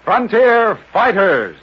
Frontier Fighters.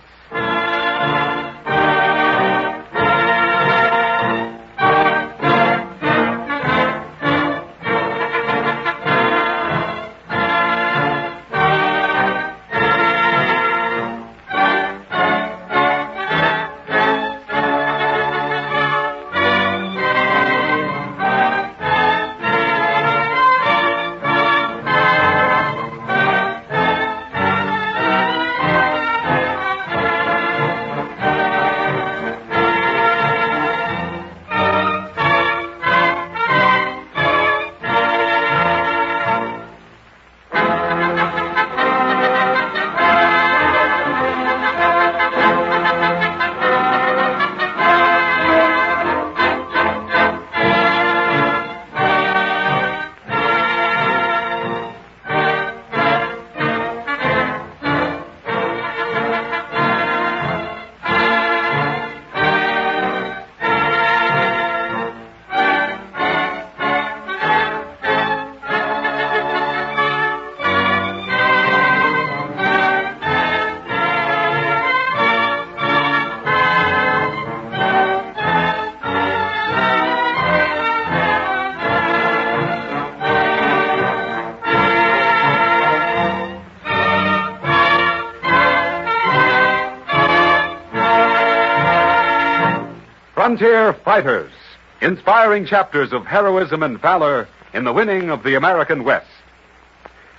Frontier Fighters, inspiring chapters of heroism and valor in the winning of the American West.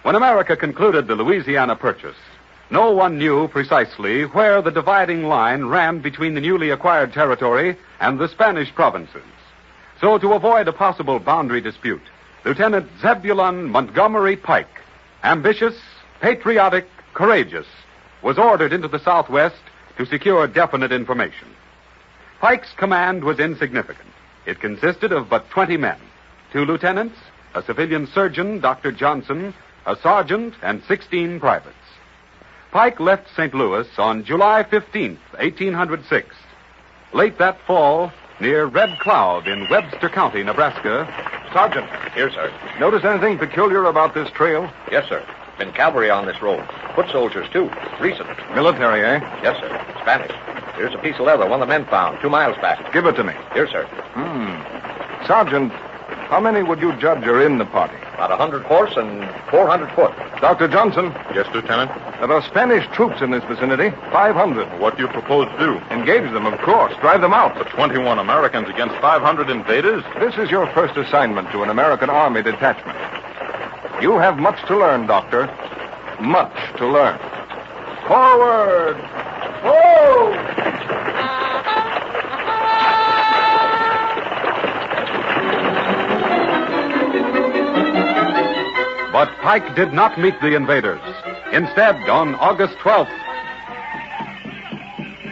When America concluded the Louisiana Purchase, no one knew precisely where the dividing line ran between the newly acquired territory and the Spanish provinces. So, to avoid a possible boundary dispute, Lieutenant Zebulon Montgomery Pike, ambitious, patriotic, courageous, was ordered into the Southwest to secure definite information. Pike's command was insignificant. It consisted of but 20 men, 2 lieutenants, a civilian surgeon, Dr. Johnson, a sergeant, and 16 privates. Pike left St. Louis on July 15th, 1806. Late that fall, near Red Cloud in Webster County, Nebraska. Sergeant. Here, sir. Notice anything peculiar about this trail? Yes, sir. Been cavalry on this road. Foot soldiers, too. Recent. Military, eh? Yes, sir. Spanish. Here's a piece of leather, one of the men found, 2 miles back. Give it to me. Here, sir. Sergeant, how many would you judge are in the party? About 100 horse and 400 foot. Dr. Johnson? Yes, Lieutenant? There are Spanish troops in this vicinity, 500. What do you propose to do? Engage them, of course. Drive them out. The 21 Americans against 500 invaders? This is your first assignment to an American Army detachment. You have much to learn, Doctor. Much to learn. Forward! Whoa! But Pike did not meet the invaders. Instead, on August 12th...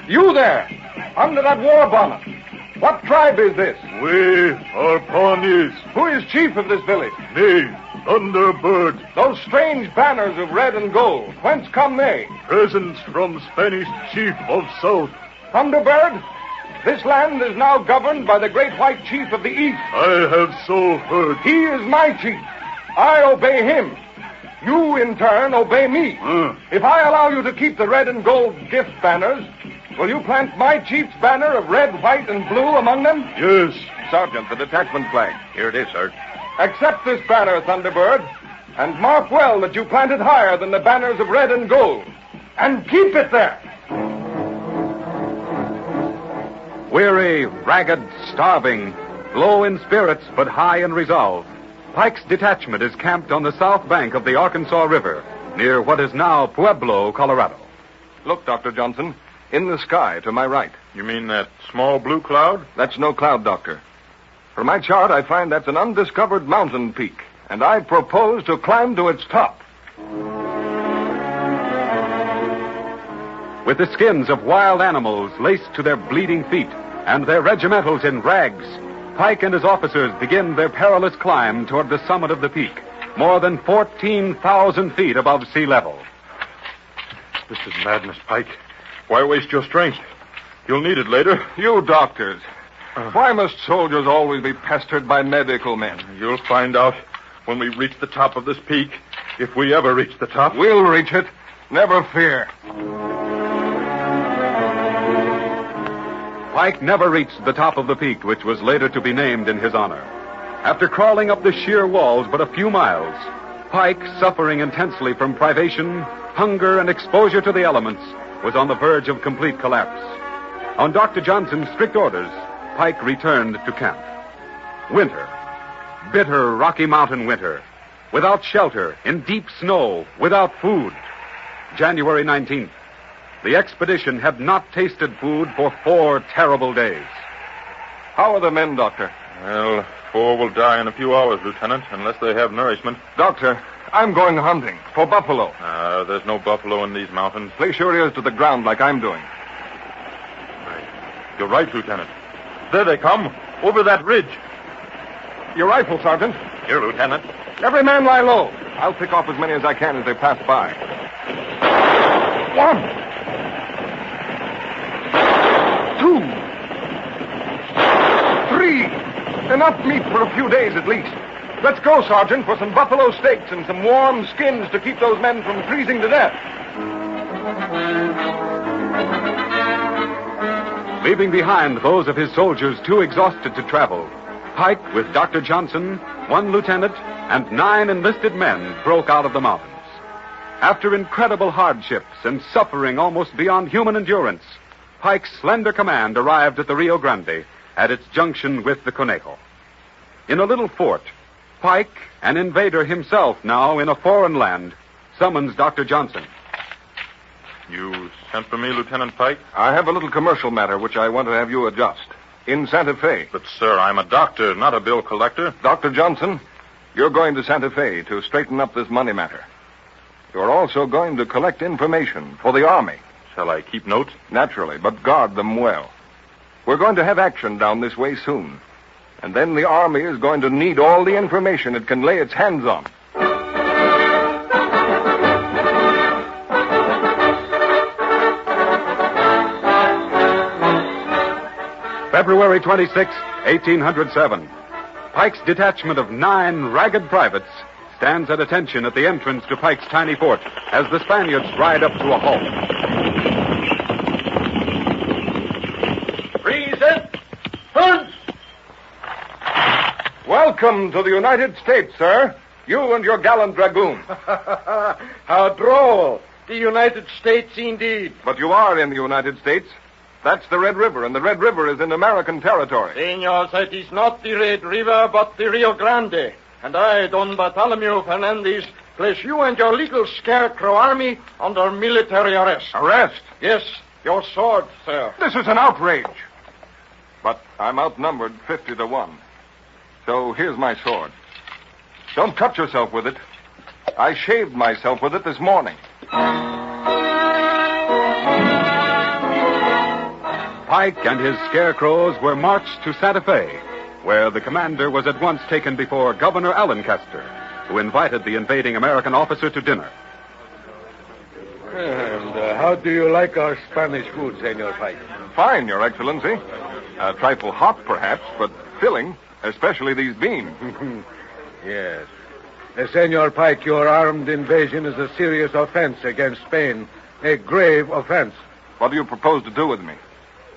You there, under that war bonnet. What tribe is this? We are Pawnees. Who is chief of this village? Me, Thunderbird. Those strange banners of red and gold, whence come they? Presents from Spanish chief of South. Thunderbird, this land is now governed by the great white chief of the East. I have so heard. He is my chief. I obey him. You, in turn, obey me. If I allow you to keep the red and gold gift banners, will you plant my chief's banner of red, white, and blue among them? Yes. Sergeant, the detachment flag. Here it is, sir. Accept this banner, Thunderbird, and mark well that you plant it higher than the banners of red and gold. And keep it there. Weary, ragged, starving, low in spirits but high in resolve, Pike's detachment is camped on the south bank of the Arkansas River, near what is now Pueblo, Colorado. Look, Dr. Johnson, in the sky to my right. You mean that small blue cloud? That's no cloud, Doctor. From my chart, I find that's an undiscovered mountain peak, and I propose to climb to its top. With the skins of wild animals laced to their bleeding feet and their regimentals in rags, Pike and his officers begin their perilous climb toward the summit of the peak, more than 14,000 feet above sea level. This is madness, Pike. Why waste your strength? You'll need it later. You doctors. Why must soldiers always be pestered by medical men? You'll find out when we reach the top of this peak, if we ever reach the top. We'll reach it. Never fear. Pike never reached the top of the peak, which was later to be named in his honor. After crawling up the sheer walls but a few miles, Pike, suffering intensely from privation, hunger, and exposure to the elements, was on the verge of complete collapse. On Dr. Johnson's strict orders, Pike returned to camp. Winter. Bitter Rocky Mountain winter. Without shelter, in deep snow, without food. January 19th. The expedition had not tasted food for 4 terrible days. How are the men, Doctor? Well, 4 will die in a few hours, Lieutenant, unless they have nourishment. Doctor, I'm going hunting for buffalo. There's no buffalo in these mountains. Place your ears to the ground like I'm doing. You're right, Lieutenant. There they come, over that ridge. Your rifle, Sergeant. Here, Lieutenant. Every man lie low. I'll pick off as many as I can as they pass by. 1, 2, 3. Enough meat for a few days at least. Let's go, Sergeant, for some buffalo steaks and some warm skins to keep those men from freezing to death. Leaving behind those of his soldiers too exhausted to travel, Pike, with Dr. Johnson, 1 lieutenant, and 9 enlisted men, broke out of the mountains. After incredible hardships and suffering almost beyond human endurance, Pike's slender command arrived at the Rio Grande at its junction with the Conejo. In a little fort, Pike, an invader himself now in a foreign land, summons Dr. Johnson. You sent for me, Lieutenant Pike? I have a little commercial matter which I want to have you adjust. In Santa Fe. But, sir, I'm a doctor, not a bill collector. Dr. Johnson, you're going to Santa Fe to straighten up this money matter. You're also going to collect information for the Army. Shall I keep notes? Naturally, but guard them well. We're going to have action down this way soon. And then the Army is going to need all the information it can lay its hands on. February 26, 1807. Pike's detachment of 9 ragged privates stands at attention at the entrance to Pike's tiny fort as the Spaniards ride up to a halt. Present. Hunt! Welcome to the United States, sir. You and your gallant dragoon. How droll. The United States, indeed. But you are in the United States. That's the Red River, and the Red River is in American territory. Senor, that is not the Red River, but the Rio Grande. And I, Don Bartholomew Fernandez, place you and your little scarecrow army under military arrest. Arrest? Yes, your sword, sir. This is an outrage. But I'm outnumbered 50 to 1. So here's my sword. Don't cut yourself with it. I shaved myself with it this morning. Pike and his scarecrows were marched to Santa Fe, where the commander was at once taken before Governor Allencaster, who invited the invading American officer to dinner. And how do you like our Spanish food, Senor Pike? Fine, Your Excellency. A trifle hot, perhaps, but filling, especially these beans. Yes. Senor Pike, your armed invasion is a serious offense against Spain. A grave offense. What do you propose to do with me?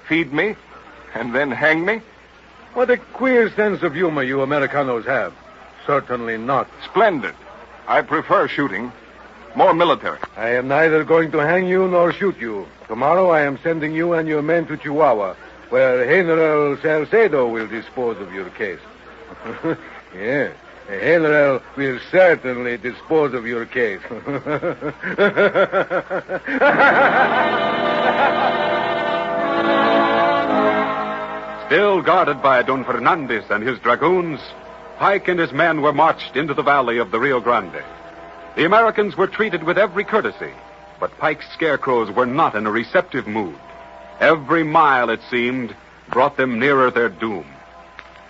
Feed me? And then hang me? What a queer sense of humor you Americanos have. Certainly not. Splendid. I prefer shooting. More military. I am neither going to hang you nor shoot you. Tomorrow I am sending you and your men to Chihuahua, where General Salcedo will dispose of your case. Yes. General will certainly dispose of your case. Still guarded by Don Fernandez and his dragoons, Pike and his men were marched into the valley of the Rio Grande. The Americans were treated with every courtesy, but Pike's scarecrows were not in a receptive mood. Every mile, it seemed, brought them nearer their doom.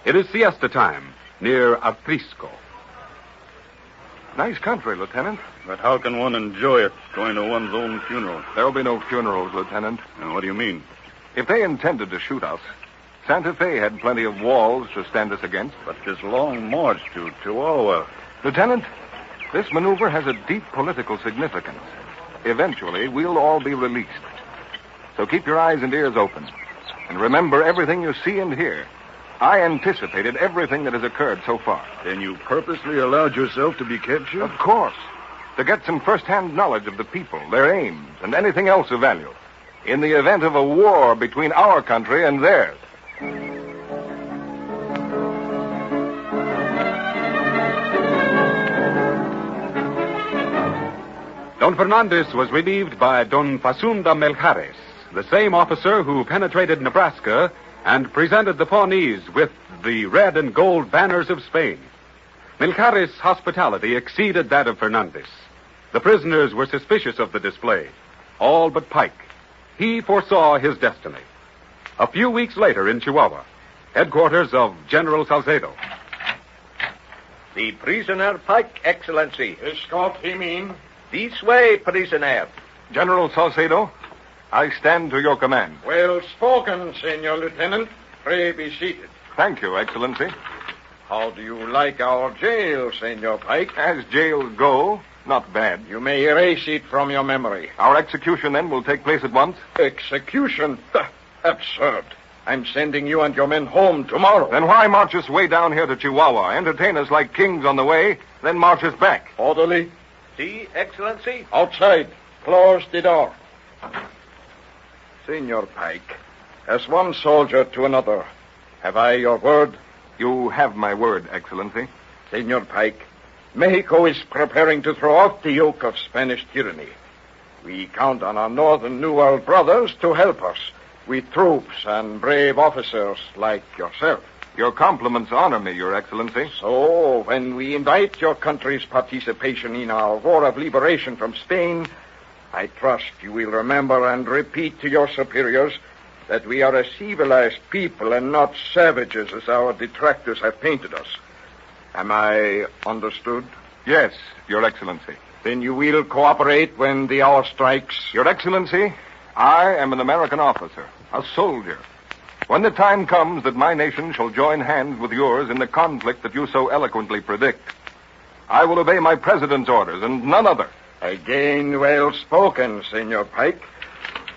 It is siesta time, near Aprisco. Nice country, Lieutenant. But how can one enjoy it going to one's own funeral? There'll be no funerals, Lieutenant. What do you mean? If they intended to shoot us, Santa Fe had plenty of walls to stand us against. But this long march to Chihuahua. Lieutenant, this maneuver has a deep political significance. eventually we'll all be released. So keep your eyes and ears open. And remember everything you see and hear. I anticipated everything that has occurred so far. Then you purposely allowed yourself to be captured? Of course. To get some first-hand knowledge of the people, their aims, and anything else of value. In the event of a war between our country and theirs. Don Fernandez was relieved by Don Fasunda Melgares, the same officer who penetrated Nebraska and presented the Pawnees with the red and gold banners of Spain. Melgares' hospitality exceeded that of Fernandez. The prisoners were suspicious of the display, all but Pike. He foresaw his destiny. A few weeks later in Chihuahua, headquarters of General Salcedo. The prisoner Pike, Excellency. Escort him in. This way, prisoner. General Salcedo, I stand to your command. Well spoken, Senor Lieutenant. Pray be seated. Thank you, Excellency. How do you like our jail, Senor Pike? As jails go, not bad. You may erase it from your memory. Our execution, then, will take place at once? Execution? Absurd. I'm sending you and your men home tomorrow. Then why march us way down here to Chihuahua, entertain us like kings on the way, then march us back? Orderly, See, Excellency? outside. Close the door. Senor Pike, as one soldier to another, have I your word? You have my word, Excellency. Senor Pike, Mexico is preparing to throw off the yoke of Spanish tyranny. We count on our northern New World brothers to help us with troops and brave officers like yourself. Your compliments honor me, Your Excellency. So, when we invite your country's participation in our war of liberation from Spain, I trust you will remember and repeat to your superiors that we are a civilized people and not savages as our detractors have painted us. Am I understood? Yes, Your Excellency. Then you will cooperate when the hour strikes? Your Excellency, I am an American officer, a soldier. When the time comes that my nation shall join hands with yours in the conflict that you so eloquently predict, I will obey my president's orders and none other. Again well spoken, Senor Pike.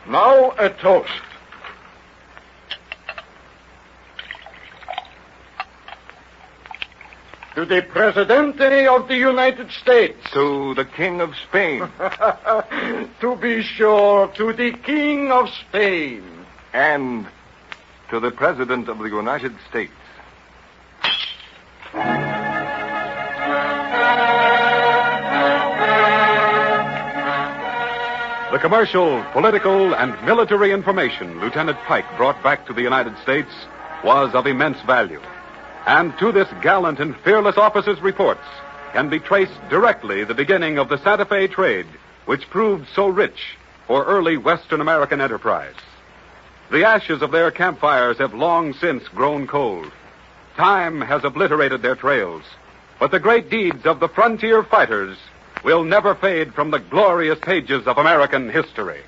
Now a toast. To the Presidente of the United States. To the King of Spain. To be sure, to the King of Spain. And to the President of the United States. The commercial, political, and military information Lieutenant Pike brought back to the United States was of immense value. And to this gallant and fearless officer's reports can be traced directly the beginning of the Santa Fe trade, which proved so rich for early Western American enterprise. The ashes of their campfires have long since grown cold. Time has obliterated their trails, but the great deeds of the frontier fighters will never fade from the glorious pages of American history.